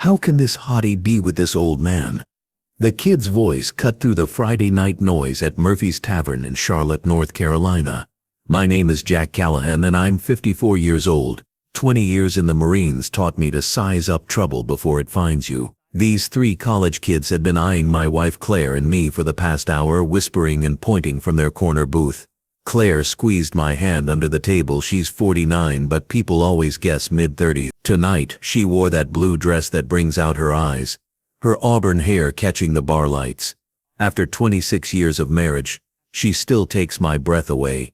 How can this hottie be with this old man? The kid's voice cut through the Friday night noise at Murphy's Tavern in Charlotte, North Carolina. My name is Jack Callahan and I'm 54 years old. 20 years in the Marines taught me to size up trouble before it finds you. These three college kids had been eyeing my wife Claire and me for the past hour, whispering and pointing from their corner booth. Claire squeezed my hand under the table. She's 49, but people always guess mid-30s. Tonight, she wore that blue dress that brings out her eyes, her auburn hair catching the bar lights. After 26 years of marriage, she still takes my breath away.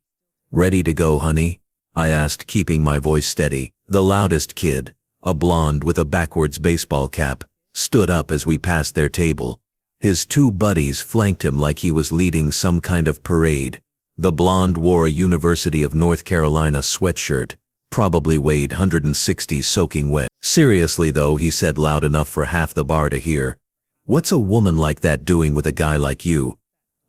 Ready to go, honey? I asked, keeping my voice steady. The loudest kid, a blonde with a backwards baseball cap, stood up as we passed their table. His two buddies flanked him like he was leading some kind of parade. The blonde wore a University of North Carolina sweatshirt, probably weighed 160 soaking wet. Seriously though, he said loud enough for half the bar to hear. What's a woman like that doing with a guy like you?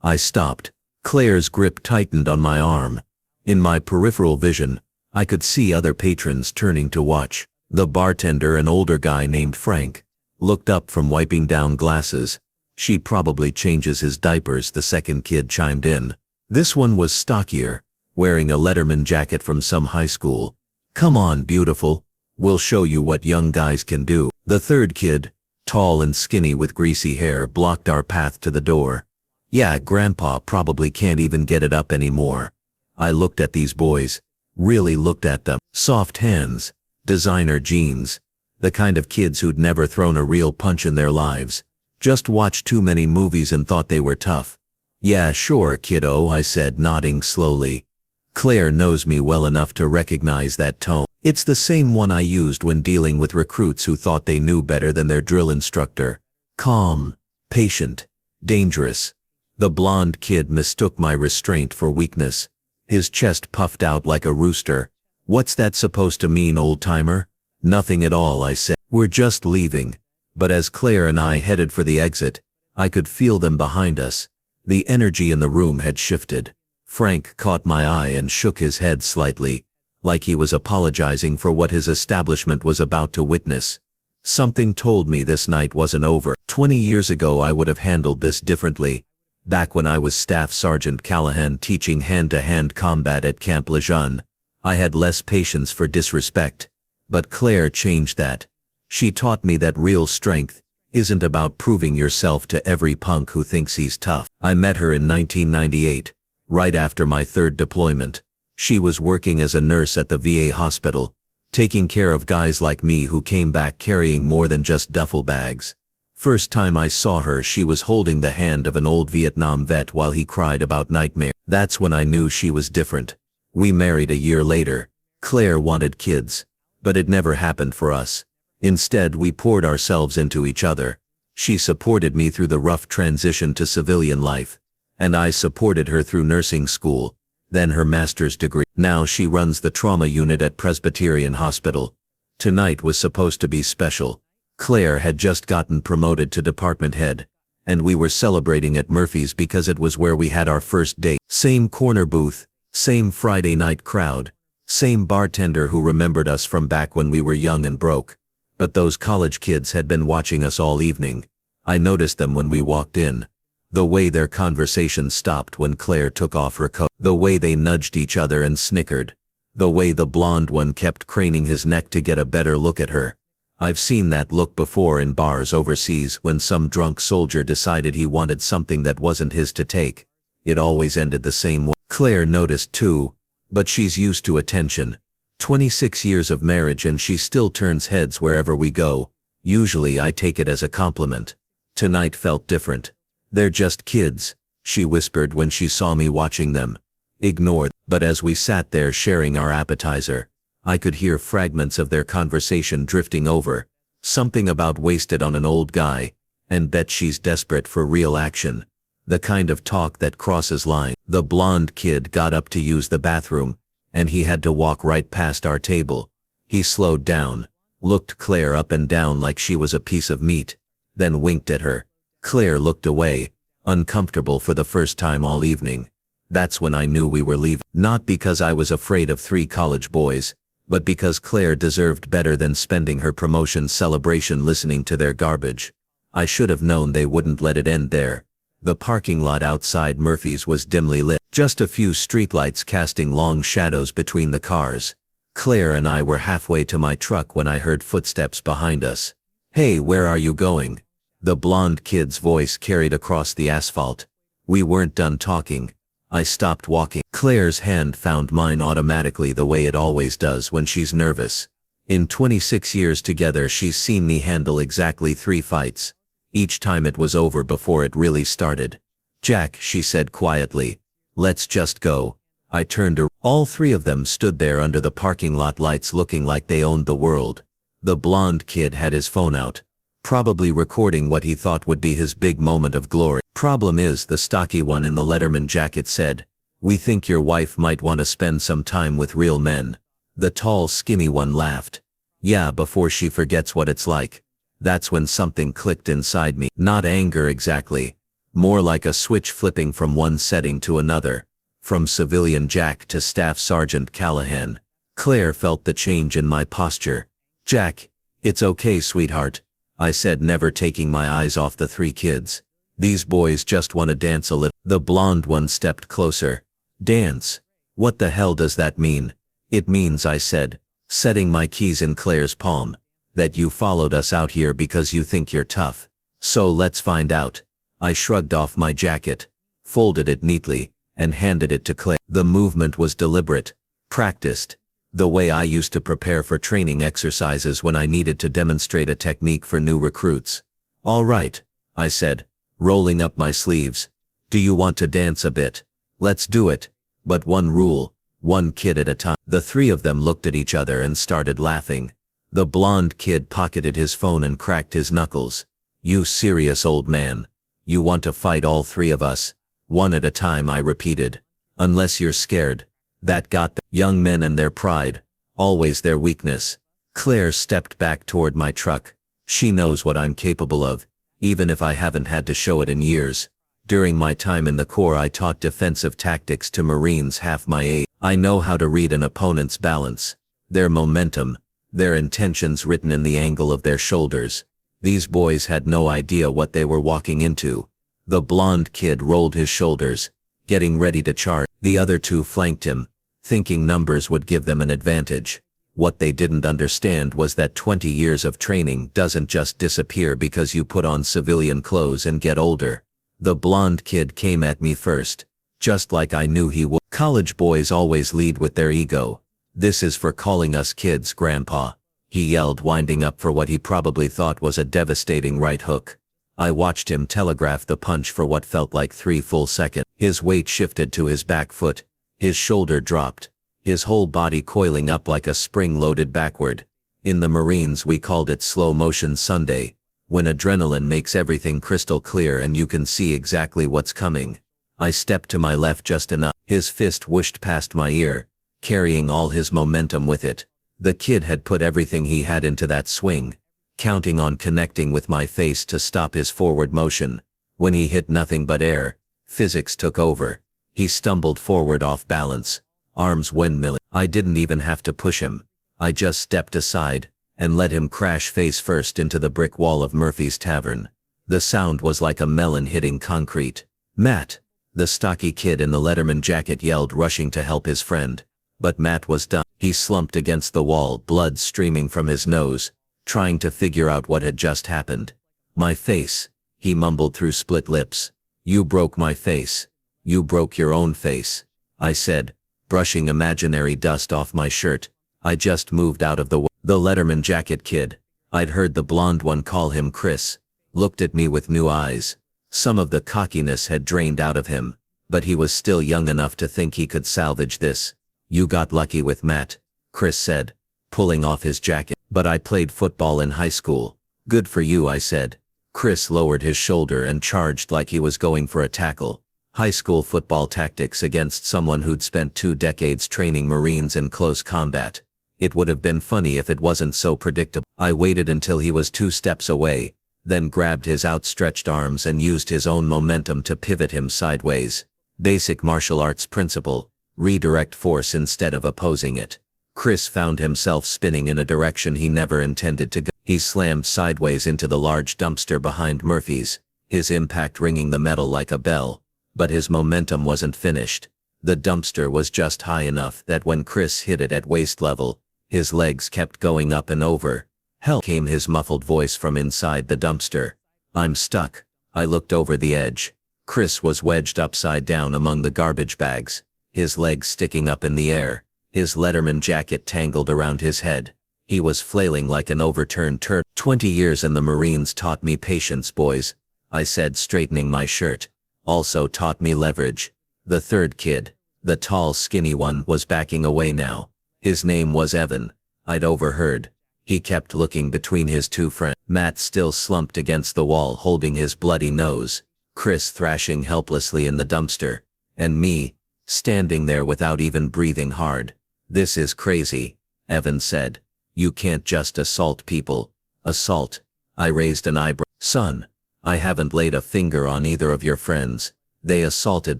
I stopped. Claire's grip tightened on my arm. In my peripheral vision, I could see other patrons turning to watch. The bartender, an older guy named Frank, looked up from wiping down glasses. She probably changes his diapers, the second kid chimed in. This one was stockier, wearing a Letterman jacket from some high school. Come on, beautiful. We'll show you what young guys can do. The third kid, tall and skinny with greasy hair, blocked our path to the door. Yeah, Grandpa probably can't even get it up anymore. I looked at these boys, really looked at them. Soft hands, designer jeans, the kind of kids who'd never thrown a real punch in their lives. Just watched too many movies and thought they were tough. Yeah, sure, kiddo, I said, nodding slowly. Claire knows me well enough to recognize that tone. It's the same one I used when dealing with recruits who thought they knew better than their drill instructor. Calm, patient, dangerous. The blonde kid mistook my restraint for weakness. His chest puffed out like a rooster. What's that supposed to mean, old-timer? Nothing at all, I said. We're just leaving. But as Claire and I headed for the exit, I could feel them behind us. The energy in the room had shifted. Frank caught my eye and shook his head slightly, like he was apologizing for what his establishment was about to witness. Something told me this night wasn't over. 20 years ago I would have handled this differently. Back when I was Staff Sergeant Callahan teaching hand-to-hand combat at Camp Lejeune, I had less patience for disrespect. But Claire changed that. She taught me that real strength isn't about proving yourself to every punk who thinks he's tough. I met her in 1998, right after my third deployment. She was working as a nurse at the VA hospital, taking care of guys like me who came back carrying more than just duffel bags. First time I saw her, she was holding the hand of an old Vietnam vet while he cried about nightmares. That's when I knew she was different. We married a year later. Claire wanted kids, but it never happened for us. Instead, we poured ourselves into each other. She supported me through the rough transition to civilian life, and I supported her through nursing school, then her master's degree. Now she runs the trauma unit at Presbyterian Hospital. Tonight was supposed to be special. Claire had just gotten promoted to department head, and we were celebrating at Murphy's because it was where we had our first date. Same corner booth, same Friday night crowd, same bartender who remembered us from back when we were young and broke. But those college kids had been watching us all evening. I noticed them when we walked in. The way their conversation stopped when Claire took off her coat. The way they nudged each other and snickered. The way the blonde one kept craning his neck to get a better look at her. I've seen that look before in bars overseas when some drunk soldier decided he wanted something that wasn't his to take. It always ended the same way. Claire noticed too, but she's used to attention. 26 years of marriage and she still turns heads wherever we go. Usually I take it as a compliment. Tonight felt different. They're just kids, she whispered when she saw me watching them. Ignored. But as we sat there sharing our appetizer, I could hear fragments of their conversation drifting over. Something about wasted on an old guy, and bet she's desperate for real action. The kind of talk that crosses lines. The blonde kid got up to use the bathroom, and he had to walk right past our table. He slowed down, looked Claire up and down like she was a piece of meat, then winked at her. Claire looked away, uncomfortable for the first time all evening. That's when I knew we were leaving. Not because I was afraid of three college boys, but because Claire deserved better than spending her promotion celebration listening to their garbage. I should have known they wouldn't let it end there. The parking lot outside Murphy's was dimly lit, just a few streetlights casting long shadows between the cars. Claire and I were halfway to my truck when I heard footsteps behind us. "Hey, where are you going?" The blonde kid's voice carried across the asphalt. We weren't done talking. I stopped walking. Claire's hand found mine automatically the way it always does when she's nervous. In 26 years together she's seen me handle exactly 3 fights. Each time it was over before it really started. "Jack," she said quietly. "Let's just go." I turned around. All 3 of them stood there under the parking lot lights looking like they owned the world. The blonde kid had his phone out, probably recording what he thought would be his big moment of glory. "Problem is," the stocky one in the Letterman jacket said, "we think your wife might want to spend some time with real men." The tall, skinny one laughed. "Yeah, before she forgets what it's like." That's when something clicked inside me. Not anger exactly. More like a switch flipping from one setting to another. From civilian Jack to Staff Sergeant Callahan. Claire felt the change in my posture. "Jack, it's okay, sweetheart," I said, never taking my eyes off the 3 kids. "These boys just want to dance a little." The blonde one stepped closer. "Dance? What the hell does that mean?" "It means," I said, setting my keys in Claire's palm, "that you followed us out here because you think you're tough. So let's find out." I shrugged off my jacket, folded it neatly, and handed it to Claire. The movement was deliberate, practiced, the way I used to prepare for training exercises when I needed to demonstrate a technique for new recruits. "All right," I said, rolling up my sleeves. "Do you want to dance a bit? Let's do it. But one rule, 1 kid at a time." The 3 of them looked at each other and started laughing. The blonde kid pocketed his phone and cracked his knuckles. "You serious, old man? You want to fight all 3 of us?" "1 at a time," I repeated. "Unless you're scared." That got them. Young men and their pride. Always their weakness. Claire stepped back toward my truck. She knows what I'm capable of, even if I haven't had to show it in years. During my time in the Corps I taught defensive tactics to Marines half my age. I know how to read an opponent's balance, their momentum, their intentions written in the angle of their shoulders. These boys had no idea what they were walking into. The blonde kid rolled his shoulders, getting ready to charge. The other 2 flanked him, thinking numbers would give them an advantage. What they didn't understand was that 20 years of training doesn't just disappear because you put on civilian clothes and get older. The blonde kid came at me first, just like I knew he would. College boys always lead with their ego. "This is for calling us kids, Grandpa," he yelled, winding up for what he probably thought was a devastating right hook. I watched him telegraph the punch for what felt like 3 full seconds. His weight shifted to his back foot, his shoulder dropped, his whole body coiling up like a spring loaded backward. In the Marines we called it slow motion Sunday, when adrenaline makes everything crystal clear and you can see exactly what's coming. I stepped to my left just enough. His fist whooshed past my ear, carrying all his momentum with it. The kid had put everything he had into that swing, counting on connecting with my face to stop his forward motion. When he hit nothing but air, physics took over. He stumbled forward off balance, arms windmilling. I didn't even have to push him. I just stepped aside and let him crash face first into the brick wall of Murphy's Tavern. The sound was like a melon hitting concrete. "Matt!" the stocky kid in the Letterman jacket yelled, rushing to help his friend. But Matt was done. He slumped against the wall, blood streaming from his nose, trying to figure out what had just happened. "My face," he mumbled through split lips. "You broke my face. You broke your own face," I said, brushing imaginary dust off my shirt. I just moved out of the way. The Letterman jacket kid, I'd heard the blonde one call him Chris, looked at me with new eyes. Some of the cockiness had drained out of him, but he was still young enough to think he could salvage this. "You got lucky with Matt," Chris said, pulling off his jacket. "But I played football in high school." "Good for you," I said. Chris lowered his shoulder and charged like he was going for a tackle. High school football tactics against someone who'd spent 2 decades training Marines in close combat. It would have been funny if it wasn't so predictable. I waited until he was 2 steps away, then grabbed his outstretched arms and used his own momentum to pivot him sideways. Basic martial arts principle, redirect force instead of opposing it. Chris found himself spinning in a direction he never intended to go. He slammed sideways into the large dumpster behind Murphy's, his impact ringing the metal like a bell. But his momentum wasn't finished. The dumpster was just high enough that when Chris hit it at waist level, his legs kept going up and over. "Help!" came his muffled voice from inside the dumpster. "I'm stuck." I looked over the edge. Chris was wedged upside down among the garbage bags, his legs sticking up in the air, his Letterman jacket tangled around his head. He was flailing like an overturned turtle. 20 years in the Marines taught me patience, boys, I said, straightening my shirt. Also taught me leverage. The third kid, the tall skinny one, was backing away now. His name was Evan. I'd overheard. He kept looking between his two friends. Matt still slumped against the wall holding his bloody nose, Chris thrashing helplessly in the dumpster, and me, standing there without even breathing hard. "This is crazy," Evan said. "You can't just assault people." "Assault?" I raised an eyebrow. "Son, I haven't laid a finger on either of your friends. They assaulted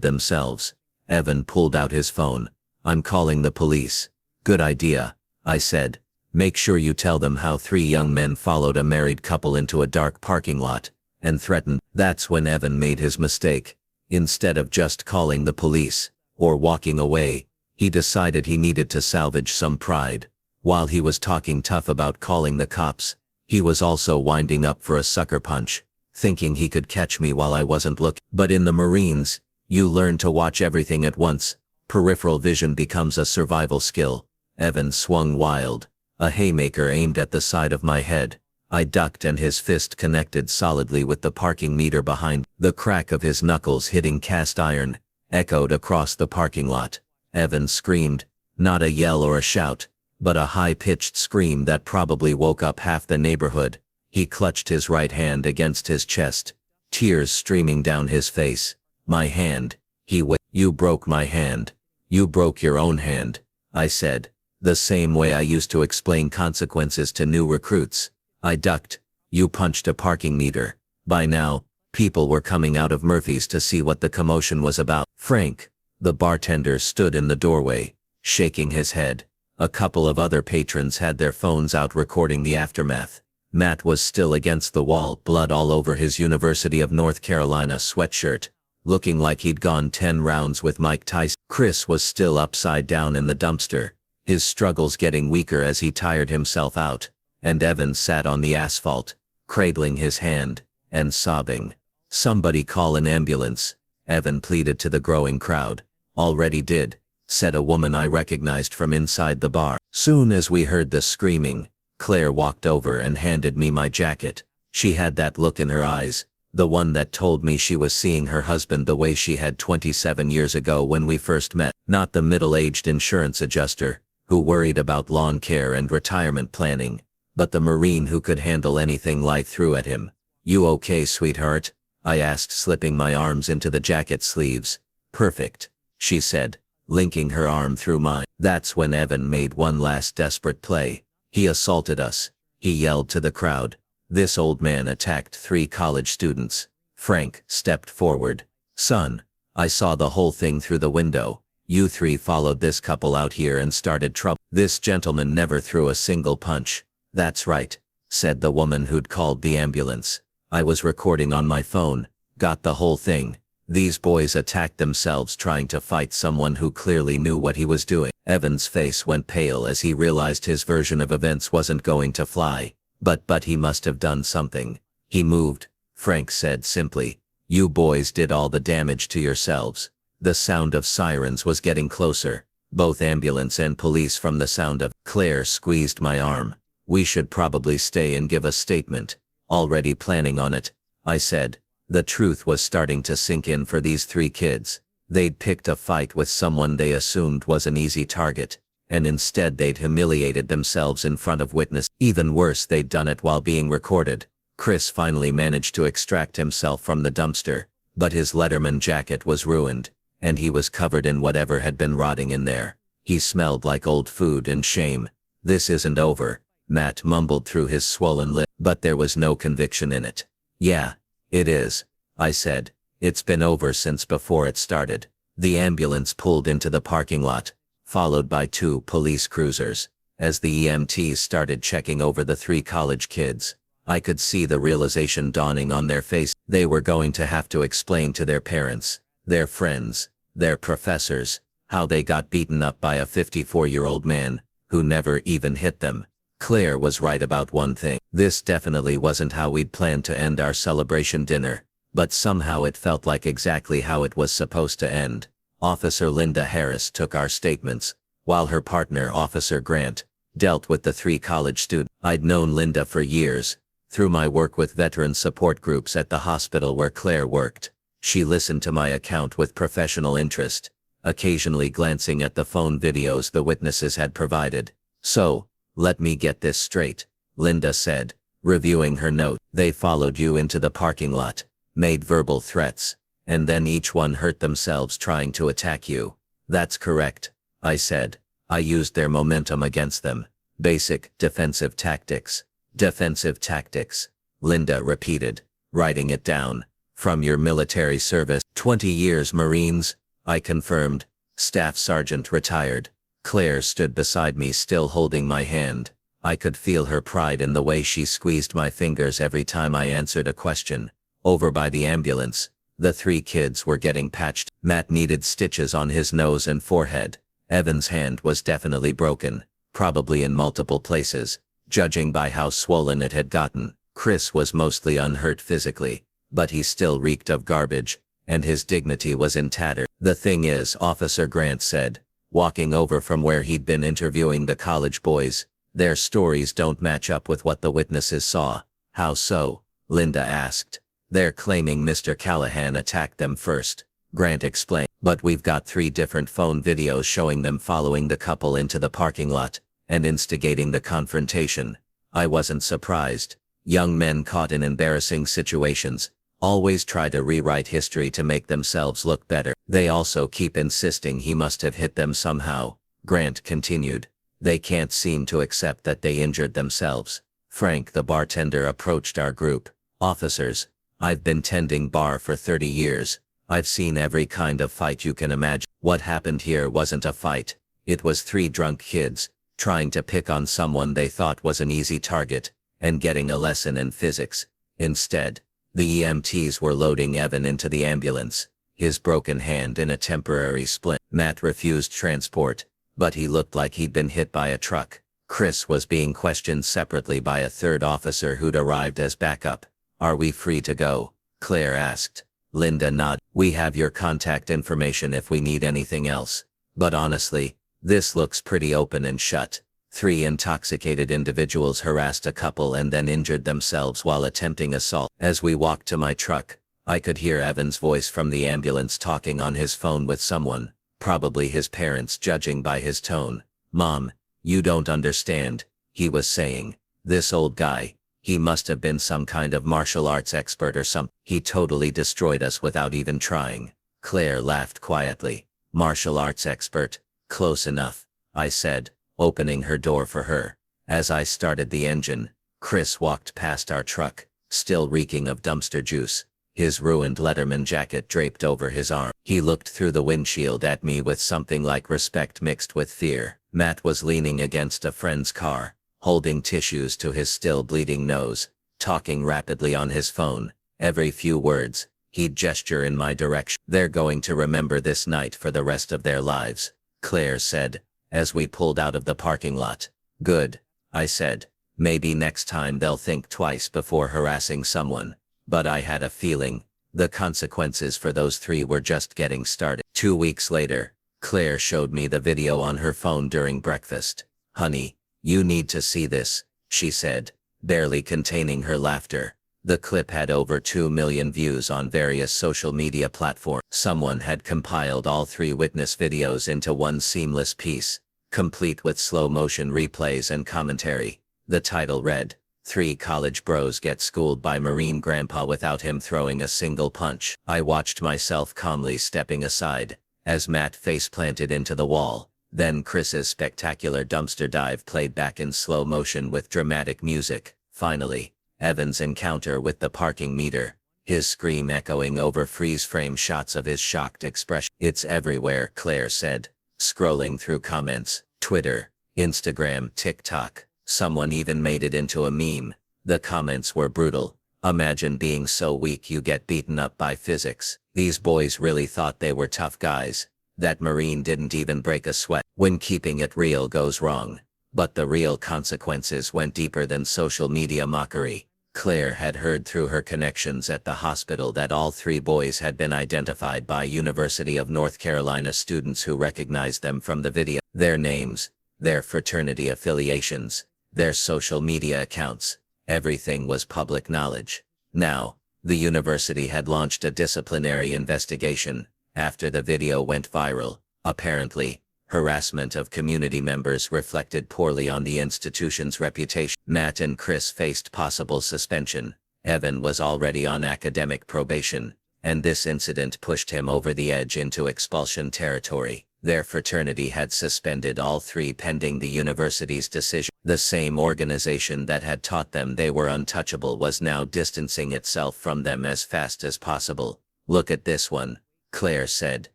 themselves." Evan pulled out his phone. "I'm calling the police." "Good idea," I said. "Make sure you tell them how 3 young men followed a married couple into a dark parking lot and threatened." That's when Evan made his mistake. Instead of just calling the police or walking away, he decided he needed to salvage some pride. While he was talking tough about calling the cops, he was also winding up for a sucker punch, thinking he could catch me while I wasn't looking. But in the Marines, you learn to watch everything at once. Peripheral vision becomes a survival skill. Evan swung wild. A haymaker aimed at the side of my head. I ducked and his fist connected solidly with the parking meter behind. The crack of his knuckles hitting cast iron echoed across the parking lot. Evan screamed, not a yell or a shout, but a high-pitched scream that probably woke up half the neighborhood. He clutched his right hand against his chest, tears streaming down his face. "My hand," he wailed. "You broke my hand. You broke your own hand," I said, the same way I used to explain consequences to new recruits. I ducked. "You punched a parking meter." By now, people were coming out of Murphy's to see what the commotion was about. Frank, the bartender, stood in the doorway, shaking his head. A couple of other patrons had their phones out recording the aftermath. Matt was still against the wall, blood all over his University of North Carolina sweatshirt, looking like he'd gone 10 rounds with Mike Tyson. Chris was still upside down in the dumpster, his struggles getting weaker as he tired himself out, and Evan sat on the asphalt, cradling his hand, and sobbing. "Somebody call an ambulance," Evan pleaded to the growing crowd. "Already did," said a woman I recognized from inside the bar. Soon as we heard the screaming, Claire walked over and handed me my jacket. She had that look in her eyes, the one that told me she was seeing her husband the way she had 27 years ago when we first met. Not the middle-aged insurance adjuster, who worried about lawn care and retirement planning, but the Marine who could handle anything life threw at him. "You okay, sweetheart?" I asked, slipping my arms into the jacket sleeves. "Perfect," she said, linking her arm through mine. That's when Evan made one last desperate play. He assaulted us, he yelled to the crowd. This old man attacked 3 college students. Frank stepped forward. "Son, I saw the whole thing through the window. You 3 followed this couple out here and started trouble. This gentleman never threw a single punch." "That's right," said the woman who'd called the ambulance. "I was recording on my phone, got the whole thing. These boys attacked themselves trying to fight someone who clearly knew what he was doing." Evan's face went pale as he realized his version of events wasn't going to fly. But he must have done something. "He moved," Frank said simply. "You boys did all the damage to yourselves." The sound of sirens was getting closer, both ambulance and police. From the sound of. Claire squeezed my arm. "We should probably stay and give a statement." "Already planning on it," I said. The truth was starting to sink in for these 3 kids. They'd picked a fight with someone they assumed was an easy target, and instead they'd humiliated themselves in front of witnesses. Even worse, they'd done it while being recorded. Chris finally managed to extract himself from the dumpster, but his Letterman jacket was ruined, and he was covered in whatever had been rotting in there. He smelled like old food and shame. "This isn't over," Matt mumbled through his swollen lip, but there was no conviction in it. "Yeah, it is," I said. "It's been over since before it started." The ambulance pulled into the parking lot. followed by 2 police cruisers. As the EMTs started checking over the 3 college kids, I could see the realization dawning on their face. They were going to have to explain to their parents, their friends, their professors, how they got beaten up by a 54-year-old man who never even hit them. Claire was right about one thing. This definitely wasn't how we'd planned to end our celebration dinner, but somehow it felt like exactly how it was supposed to end. Officer Linda Harris took our statements, while her partner, Officer Grant, dealt with the 3 college students. I'd known Linda for years, through my work with veteran support groups at the hospital where Claire worked. She listened to my account with professional interest, occasionally glancing at the phone videos the witnesses had provided. "So, let me get this straight," Linda said, reviewing her note. "They followed you into the parking lot, made verbal threats, and then each one hurt themselves trying to attack you." "That's correct," I said. "I used their momentum against them. Basic defensive tactics." "Defensive tactics," Linda repeated, writing it down. "From your military service." 20 years Marines, I confirmed. "Staff Sergeant retired." Claire stood beside me, still holding my hand. I could feel her pride in the way she squeezed my fingers every time I answered a question. Over by the ambulance, the 3 kids were getting patched. Matt needed stitches on his nose and forehead. Evan's hand was definitely broken, probably in multiple places, judging by how swollen it had gotten. Chris was mostly unhurt physically, but he still reeked of garbage, and his dignity was in tatters. "The thing is," Officer Grant said, walking over from where he'd been interviewing the college boys, "their stories don't match up with what the witnesses saw." "How so?" Linda asked. "They're claiming Mr. Callahan attacked them first," Grant explained. "But we've got 3 different phone videos showing them following the couple into the parking lot and instigating the confrontation." I wasn't surprised. Young men caught in embarrassing situations always try to rewrite history to make themselves look better. "They also keep insisting he must have hit them somehow," Grant continued. "They can't seem to accept that they injured themselves." Frank, the bartender, approached our group. "Officers, I've been tending bar for 30 years. I've seen every kind of fight you can imagine. What happened here wasn't a fight. It was 3 drunk kids trying to pick on someone they thought was an easy target and getting a lesson in physics. Instead, the EMTs were loading Evan into the ambulance, his broken hand in a temporary splint. Matt refused transport, but he looked like he'd been hit by a truck. Chris was being questioned separately by a 3rd officer who'd arrived as backup. "Are we free to go?" Claire asked. Linda nodded. "We have your contact information if we need anything else. But honestly, this looks pretty open and shut." 3 intoxicated individuals harassed a couple and then injured themselves while attempting assault. As we walked to my truck, I could hear Evan's voice from the ambulance talking on his phone with someone, probably his parents judging by his tone. "Mom, you don't understand," he was saying. "This old guy, he must have been some kind of martial arts expert or something. He totally destroyed us without even trying." Claire laughed quietly. "Martial arts expert, close enough," I said, opening her door for her. As I started the engine, Chris walked past our truck, still reeking of dumpster juice, his ruined Letterman jacket draped over his arm. He looked through the windshield at me with something like respect mixed with fear. Matt was leaning against a friend's car, holding tissues to his still bleeding nose, talking rapidly on his phone. Every few words, he'd gesture in my direction. "They're going to remember this night for the rest of their lives," Claire said, as we pulled out of the parking lot. "Good," I said. "Maybe next time they'll think twice before harassing someone." But I had a feeling the consequences for those 3 were just getting started. 2 weeks later, Claire showed me the video on her phone during breakfast. "Honey, you need to see this," she said, barely containing her laughter. The clip had over 2 million views on various social media platforms. Someone had compiled all 3 witness videos into one seamless piece, complete with slow-motion replays and commentary. The title read, "3 college bros get schooled by Marine grandpa without him throwing a single punch." I watched myself calmly stepping aside, as Matt face-planted into the wall. Then Chris's spectacular dumpster dive played back in slow motion with dramatic music. Finally, Evan's encounter with the parking meter, his scream echoing over freeze-frame shots of his shocked expression. "It's everywhere," Claire said, Scrolling through comments, Twitter, Instagram, TikTok, someone even made it into a meme. The comments were brutal. Imagine being so weak you get beaten up by physics. These boys really thought they were tough guys. That Marine didn't even break a sweat. When keeping it real goes wrong. But the real consequences went deeper than social media mockery. Claire had heard through her connections at the hospital that all 3 boys had been identified by University of North Carolina students who recognized them from the video. Their names, their fraternity affiliations, their social media accounts, everything was public knowledge. Now, the university had launched a disciplinary investigation after the video went viral. Apparently, harassment of community members reflected poorly on the institution's reputation. Matt and Chris faced possible suspension. Evan was already on academic probation, and this incident pushed him over the edge into expulsion territory. Their fraternity had suspended all 3 pending the university's decision. The same organization that had taught them they were untouchable was now distancing itself from them as fast as possible. "Look at this one," Claire said,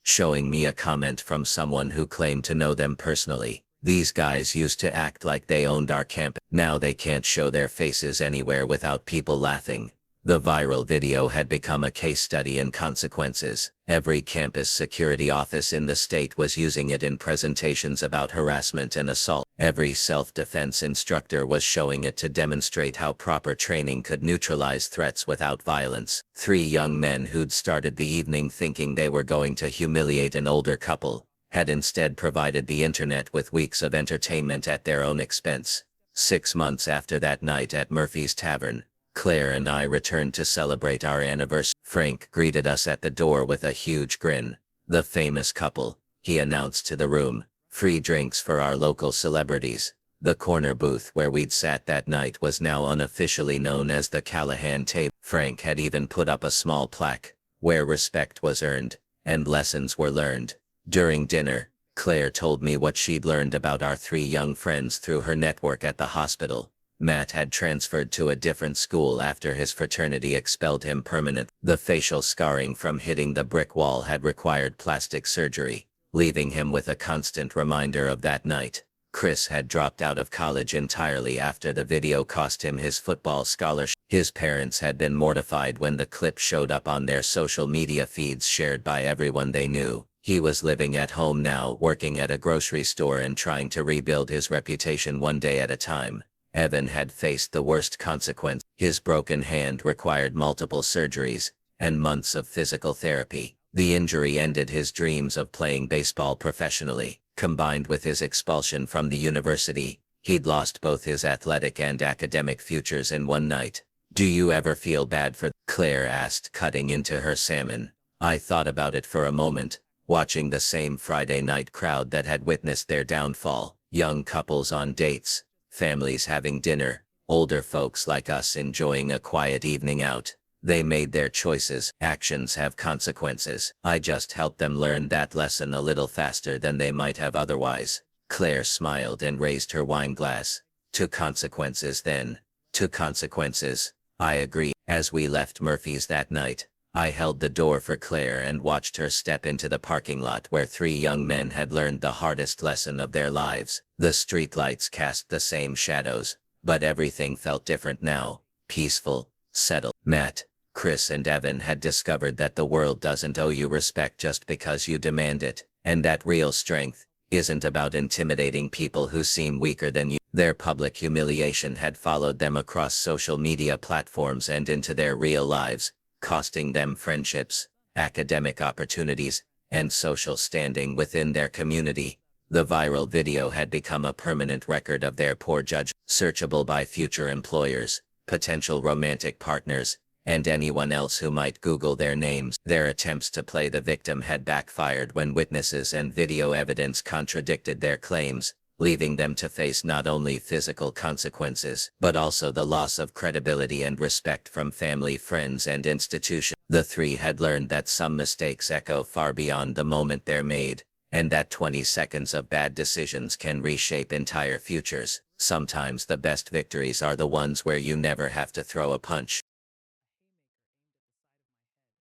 showing me a comment from someone who claimed to know them personally. "These guys used to act like they owned our campus. Now they can't show their faces anywhere without people laughing." The viral video had become a case study in consequences. Every campus security office in the state was using it in presentations about harassment and assault. Every self-defense instructor was showing it to demonstrate how proper training could neutralize threats without violence. 3 young men who'd started the evening thinking they were going to humiliate an older couple had instead provided the internet with weeks of entertainment at their own expense. 6 months after that night at Murphy's Tavern, Claire and I returned to celebrate our anniversary. Frank greeted us at the door with a huge grin. "The famous couple," he announced to the room. "Free drinks for our local celebrities." The corner booth where we'd sat that night was now unofficially known as the Callahan table. Frank had even put up a small plaque, "Where respect was earned, and lessons were learned." During dinner, Claire told me what she'd learned about our 3 young friends through her network at the hospital. Matt had transferred to a different school after his fraternity expelled him permanently. The facial scarring from hitting the brick wall had required plastic surgery, leaving him with a constant reminder of that night. Chris had dropped out of college entirely after the video cost him his football scholarship. His parents had been mortified when the clip showed up on their social media feeds shared by everyone they knew. He was living at home now, working at a grocery store and trying to rebuild his reputation one day at a time. Evan had faced the worst consequence. His broken hand required multiple surgeries and months of physical therapy. The injury ended his dreams of playing baseball professionally. Combined with his expulsion from the university, he'd lost both his athletic and academic futures in one night. "Do you ever feel bad for?" Claire asked, cutting into her salmon. I thought about it for a moment, watching the same Friday night crowd that had witnessed their downfall. Young couples on dates, families having dinner, older folks like us enjoying a quiet evening out. They made their choices. Actions have consequences. I just helped them learn that lesson a little faster than they might have otherwise. Claire smiled and raised her wine glass. "To consequences then. To consequences." I agree. As we left Murphy's that night, I held the door for Claire and watched her step into the parking lot where 3 young men had learned the hardest lesson of their lives. The streetlights cast the same shadows, but everything felt different now. Peaceful, settled. Matt, Chris and Evan had discovered that the world doesn't owe you respect just because you demand it, and that real strength isn't about intimidating people who seem weaker than you. Their public humiliation had followed them across social media platforms and into their real lives, costing them friendships, academic opportunities, and social standing within their community. The viral video had become a permanent record of their poor judgment, searchable by future employers, potential romantic partners, and anyone else who might Google their names. Their attempts to play the victim had backfired when witnesses and video evidence contradicted their claims, leaving them to face not only physical consequences, but also the loss of credibility and respect from family, friends, and institutions. The 3 had learned that some mistakes echo far beyond the moment they're made, and that 20 seconds of bad decisions can reshape entire futures. Sometimes the best victories are the ones where you never have to throw a punch.